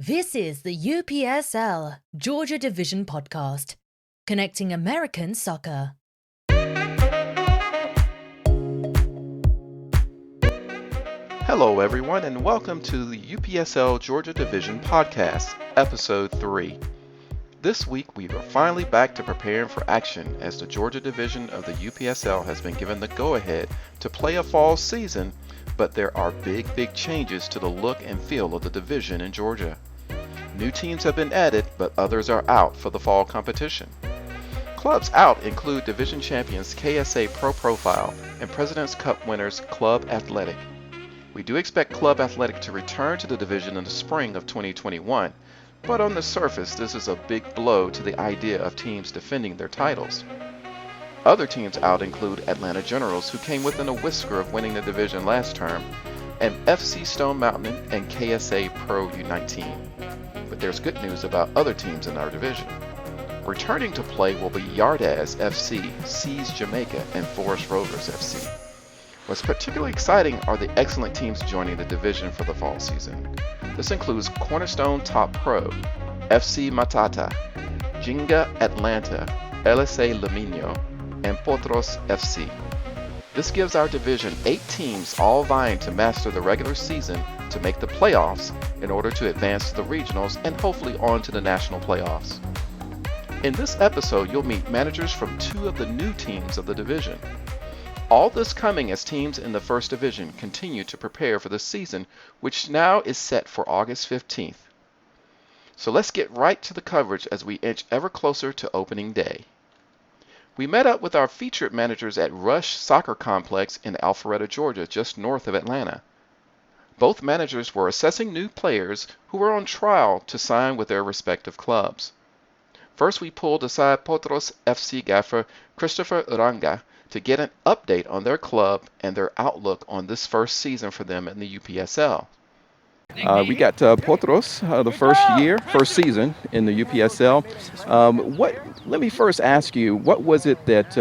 This is the UPSL Georgia Division Podcast, connecting American soccer. Hello everyone and welcome to the UPSL Georgia Division Podcast, Episode 3. This week we are finally back to preparing for action as the Georgia Division of the UPSL has been given the go-ahead to play a fall season, but there are big changes to the look and feel of the division in Georgia. New teams have been added, but others are out for the fall competition. Clubs out include division champions KSA Pro Profile and President's Cup winners Club Athletic. We do expect Club Athletic to return to the division in the spring of 2021, but on the surface this is a big blow to the idea of teams defending their titles. Other teams out include Atlanta Generals, who came within a whisker of winning the division last term, and FC Stone Mountain and KSA Pro U19. But there's good news about other teams in our division. Returning to play will be Yardaz FC, Seas Jamaica, and Forest Rovers FC. What's particularly exciting are the excellent teams joining the division for the fall season. This includes Cornerstone Top Pro, FC Matata, Jinga Atlanta, LSA Lamino, and Potros FC. This gives our division 8 teams all vying to master the regular season to make the playoffs in order to advance to the regionals and hopefully on to the national playoffs. In this episode, you'll meet managers from 2 of the new teams of the division. All this coming as teams in the first division continue to prepare for the season, which now is set for August 15th. So let's get right to the coverage as we inch ever closer to opening day. We met up with our featured managers at Rush Soccer Complex in Alpharetta, Georgia, just north of Atlanta. Both managers were assessing new players who were on trial to sign with their respective clubs. First, we pulled aside Potros FC gaffer Christopher Uranga to get an update on their club and their outlook on this first season for them in the UPSL. We got Potros, the first season in the UPSL. Let me first ask you, what was it that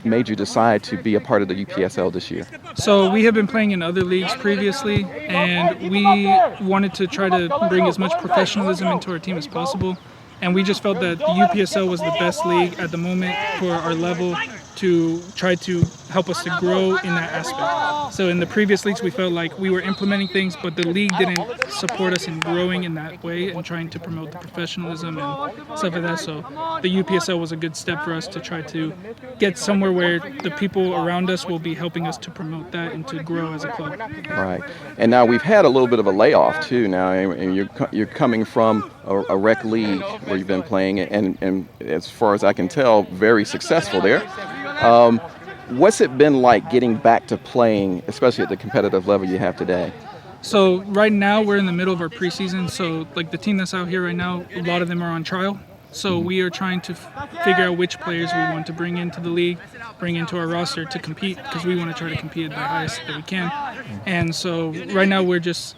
made you decide to be a part of the UPSL this year? So we have been playing in other leagues previously, and we wanted to try to bring as much professionalism into our team as possible. And we just felt that the UPSL was the best league at the moment for our level to try to help us to grow in that aspect. So in the previous leagues, we felt like we were implementing things, but the league didn't support us in growing in that way and trying to promote the professionalism and stuff like that. So the UPSL was a good step for us to try to get somewhere where the people around us will be helping us to promote that and to grow as a club. Right. And now we've had a little bit of a layoff too now, and you're coming from a rec league where you've been playing, and as far as I can tell, very successful there. What's it been like getting back to playing, especially at the competitive level you have today? So right now we're in the middle of our preseason. So like the team that's out here right now, a lot of them are on trial. So we are trying to figure out which players we want to bring into the league, bring into our roster to compete, because we want to try to compete at the highest that we can. And so right now we're just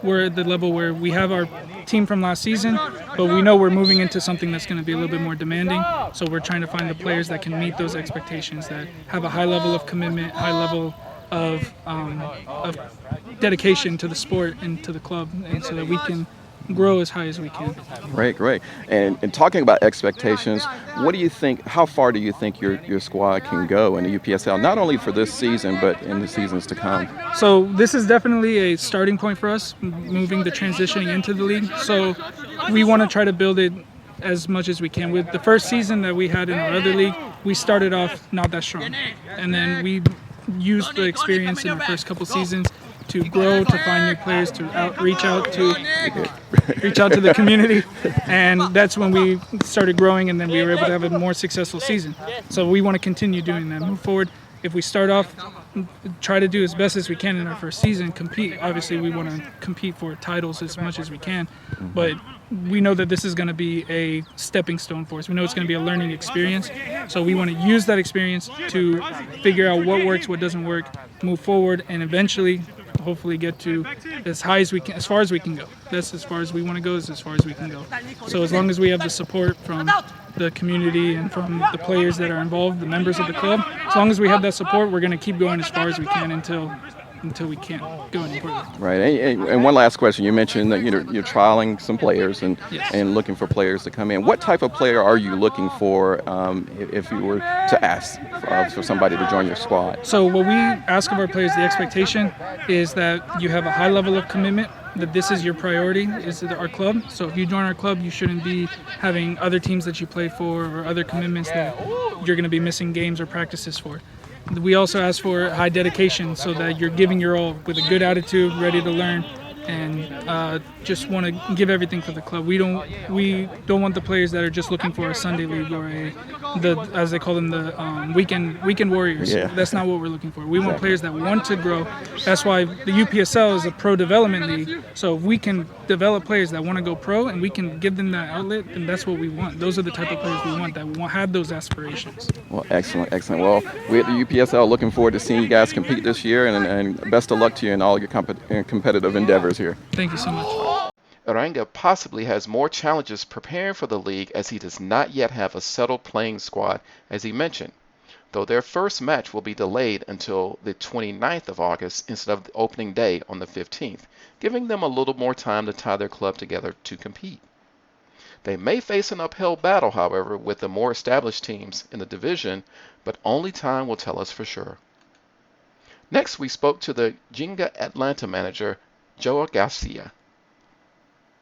we're at the level where we have our team from last season, but we know we're moving into something that's going to be a little bit more demanding. So we're trying to find the players that can meet those expectations, that have a high level of commitment, high level of dedication to the sport and to the club, and so that we can grow as high as we can. Great. And talking about expectations, what do you think? How far do you think your squad can go in the UPSL? Not only for this season, but in the seasons to come. So this is definitely a starting point for us, moving the transitioning into the league. So we want to try to build it as much as we can. With the first season that we had in our other league, we started off not that strong, and then we used the experience in the first couple seasons to grow, to find new players, to reach out to the community, and that's when we started growing, and then we were able to have a more successful season. So we want to continue doing that, move forward. If we start off, try to do as best as we can in our first season, compete. Obviously, we want to compete for titles as much as we can, but we know that this is going to be a stepping stone for us. We know it's going to be a learning experience, so we want to use that experience to figure out what works, what doesn't work, move forward, and eventually hopefully get to as high as we can, as far as we can go. That's as far as we want to go, is as far as we can go. So as long as we have the support from the community and from the players that are involved, the members of the club, as long as we have that support, we're going to keep going as far as we can until until we can't go any further. Right. And one last question. You mentioned that you're trialing some players Yes. and looking for players to come in. What type of player are you looking for if you were to ask for somebody to join your squad? So what we ask of our players, the expectation is that you have a high level of commitment, that this is your priority, is our club. So if you join our club, you shouldn't be having other teams that you play for or other commitments that you're going to be missing games or practices for. We also ask for high dedication so that you're giving your all with a good attitude, ready to learn, and just want to give everything for the club. We don't want the players that are just looking for a Sunday league or as they call them, the weekend warriors. Yeah. That's not what we're looking for. We want players that want to grow. That's why the UPSL is a pro development league. So if we can develop players that want to go pro and we can give them that outlet, then that's what we want. Those are the type of players we want that have those aspirations. Well, excellent. Well, we at the UPSL looking forward to seeing you guys compete this year, and best of luck to you in all your competitive endeavors here. Thank you so much. Aranga possibly has more challenges preparing for the league as he does not yet have a settled playing squad, as he mentioned, though their first match will be delayed until the 29th of August instead of the opening day on the 15th, giving them a little more time to tie their club together to compete. They may face an uphill battle, however, with the more established teams in the division, but only time will tell us for sure. Next, we spoke to the Jinga Atlanta manager, Joa Garcia.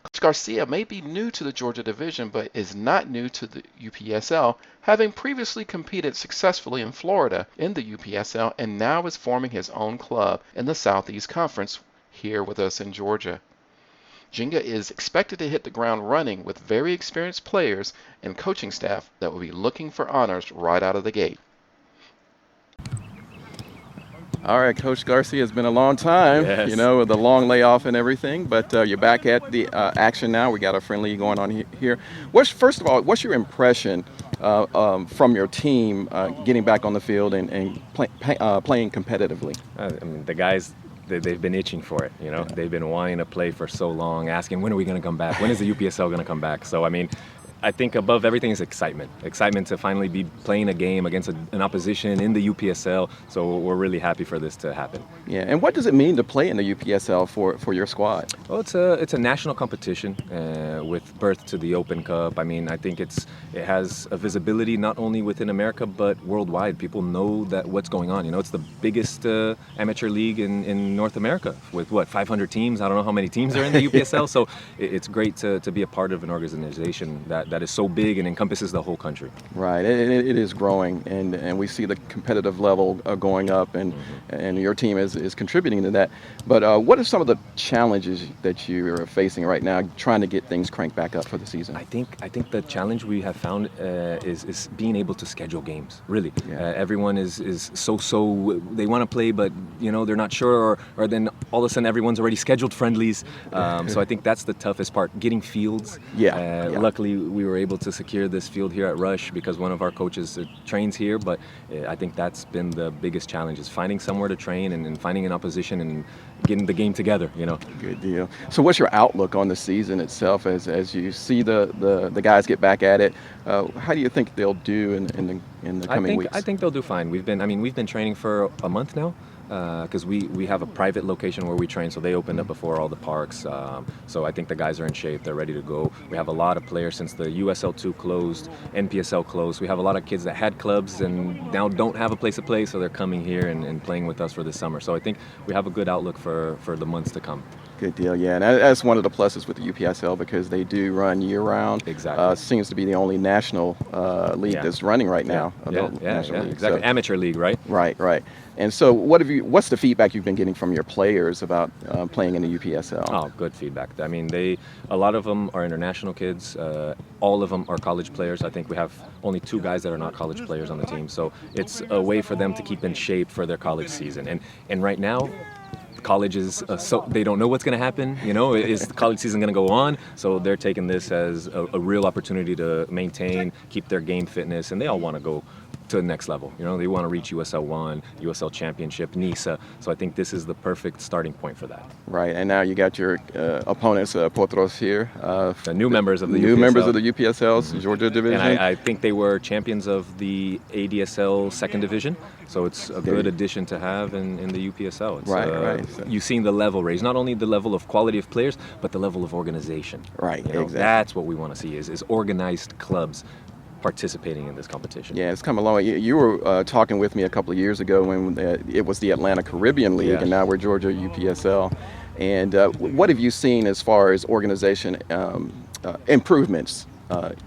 Coach Garcia may be new to the Georgia division, but is not new to the UPSL, having previously competed successfully in Florida in the UPSL and now is forming his own club in the Southeast Conference here with us in Georgia. Jinga is expected to hit the ground running with very experienced players and coaching staff that will be looking for honors right out of the gate. All right, Coach Garcia, it's been a long time, Yes. With the long layoff and everything, but you're back at the action now. We got a friendly going on here. First of all, what's your impression from your team getting back on the field and playing competitively? I mean, the guys, they've been itching for it, They've been wanting to play for so long, asking, when are we going to come back? When is the UPSL going to come back? So, I think above everything is excitement. Excitement to finally be playing a game against an opposition in the UPSL. So we're really happy for this to happen. Yeah, and what does it mean to play in the UPSL for your squad? Well, it's a national competition with birth to the Open Cup. I think it has a visibility not only within America but worldwide. People know that what's going on. It's the biggest amateur league in North America with 500 teams. I don't know how many teams are in the UPSL. So it's great to be a part of an organization that is so big and encompasses the whole country. Right, it is growing, and we see the competitive level going up, and your team is contributing to that. But what are some of the challenges that you are facing right now, trying to get things cranked back up for the season? I think the challenge we have found is being able to schedule games. Really, everyone is so they want to play, but they're not sure, or then all of a sudden everyone's already scheduled friendlies. So I think that's the toughest part, getting fields. Luckily, we were able to secure this field here at Rush because one of our coaches trains here, but I think that's been the biggest challenge, is finding somewhere to train and finding an opposition and getting the game together, Good deal. So what's your outlook on the season itself as you see the guys get back at it? How do you think they'll do in the coming weeks? I think they'll do fine. We've been training for a month now. Because we have a private location where we train, so they opened up before all the parks. So I think the guys are in shape. They're ready to go. We have a lot of players since the USL2 closed, NPSL closed. We have a lot of kids that had clubs and now don't have a place to play, so they're coming here and playing with us for this summer. So I think we have a good outlook for the months to come. Good deal, yeah. And that's one of the pluses with the UPSL because they do run year-round. Exactly. Seems to be the only national league that's running right now. Exactly. So, amateur league, right? Right. And so what's the feedback you've been getting from your players about playing in the UPSL? Oh, good feedback. A lot of them are international kids. All of them are college players. I think we have only 2 guys that are not college players on the team. So it's a way for them to keep in shape for their college season. And right now, college is so they don't know what's going to happen. Is the college season going to go on? So they're taking this as a real opportunity to maintain, keep their game fitness, and they all want to go to the next level. You know, they want to reach USL 1, USL Championship, NISA. So I think this is the perfect starting point for that. Right, and now you got your opponents, Potros here. The new members of the new UPSL. members of the UPSL's Georgia division. And I think they were champions of the ADSL second division. So it's a good addition to have in the UPSL. It's, right. You've seen the level raise, not only the level of quality of players, but the level of organization. Right, You know, exactly. That's what we want to see is organized clubs participating in this competition. Yeah, it's come a long way. You were talking with me a couple of years ago when it was the Atlanta Caribbean League, Yeah. and now we're Georgia UPSL. And what have you seen as far as organization improvements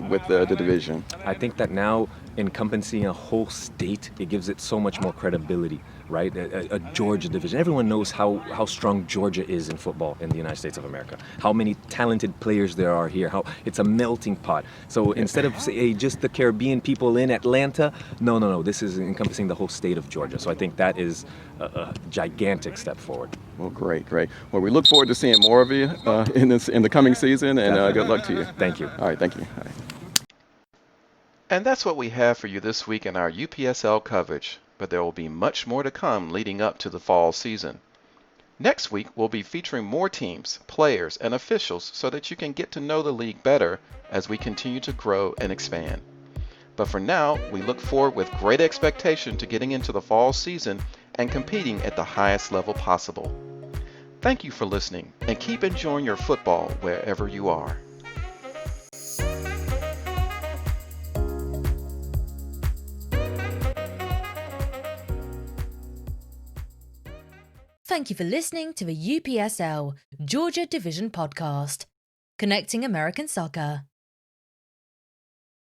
with the division? I think that now encompassing a whole state, it gives it so much more credibility, right? A Georgia division. Everyone knows how strong Georgia is in football in the United States of America. How many talented players there are here. How it's a melting pot. So instead of say just the Caribbean people in Atlanta, no. This is encompassing the whole state of Georgia. So I think that is a gigantic step forward. Well, great. Well, we look forward to seeing more of you in the coming season, and good luck to you. Thank you. All right, thank you. All right. And that's what we have for you this week in our UPSL coverage, but there will be much more to come leading up to the fall season. Next week, we'll be featuring more teams, players, and officials so that you can get to know the league better as we continue to grow and expand. But for now, we look forward with great expectation to getting into the fall season and competing at the highest level possible. Thank you for listening, and keep enjoying your football wherever you are. Thank you for listening to the UPSL Georgia Division podcast, connecting American soccer.